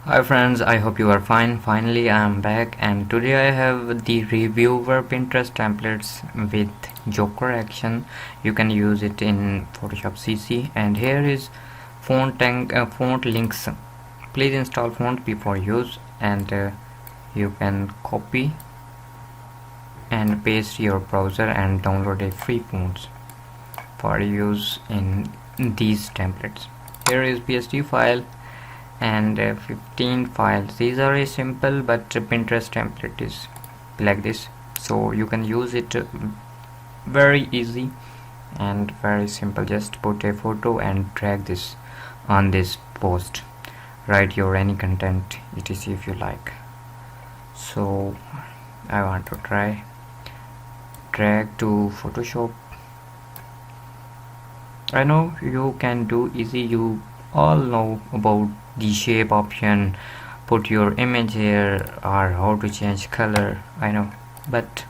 Hi friends, I hope you are fine. Finally I am back and today I have the reviewer Pinterest templates with Joker action. You can use it in Photoshop CC, and here is font links. Please install fonts before use, and you can copy and paste your browser and download a free fonts for use in these templates. Here is PSD file and 15 files. These are a simple, but Pinterest template is like this, so you can use it very easy and very simple. Just put a photo and drag this on this post, write your any content etc if you like. So I want to try drag to Photoshop. I know you can do easy, you all know about the shape option, put your image here, or how to change color. I know, but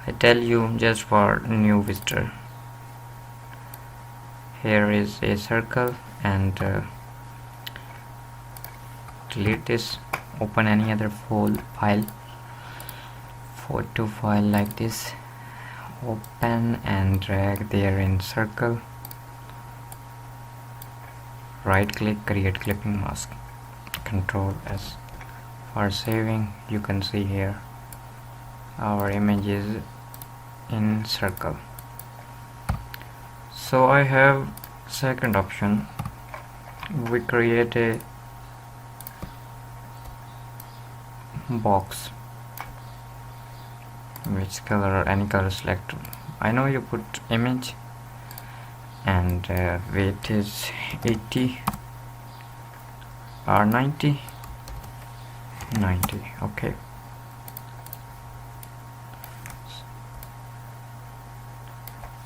I tell you just for new visitor. Here is a circle, and delete this, open any other file, photo file like this, open and drag there in circle, right click, create clipping mask, Control S for saving. You can see here our image is in circle. So I have second option, we create a box, which color, any color select. I know you put image, and weight is 80 or 90, okay.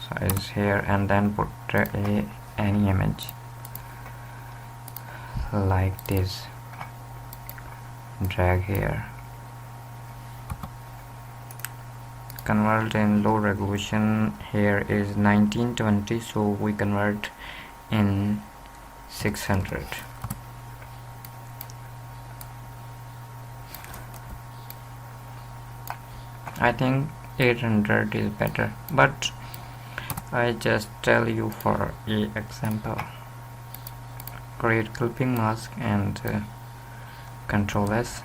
Size here, and then put any image like this, drag here, convert in low resolution. Here is 1920, so we convert in 600. I think 800 is better, but I just tell you for a example. Create clipping mask and Control S.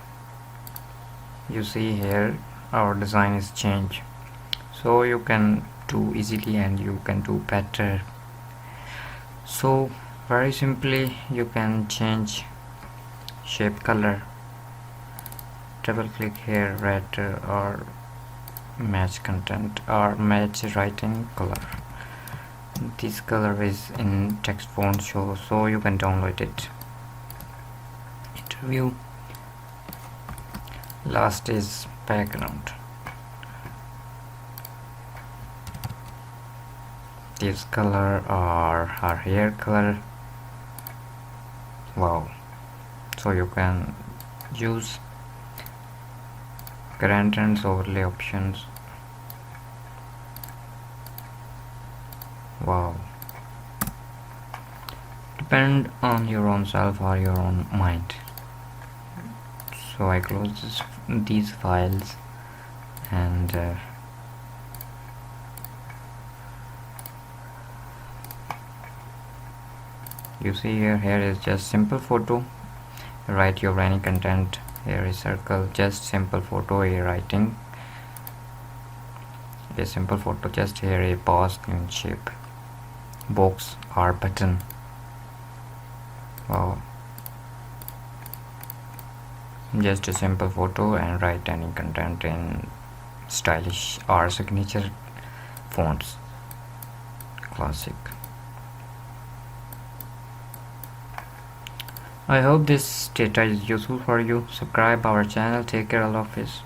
You see here our design is changed, so you can do easily and you can do better. So very simply you can change shape, color, double click here, red or match content or match writing color. This color is in text font show, so you can download it. Interview, last is background. This color or her hair color. Wow, so you can use gradients, overlay options. Wow, depend on your own self or your own mind. So I close these files, and you see here is just simple photo, write your any content. Here is circle, just simple photo, a writing, a simple photo, just here a pause in shape, box or button. Wow, just a simple photo and write any content in stylish or signature fonts, classic. I hope this data is useful for you. Subscribe our channel. Take care, Allah Hafiz.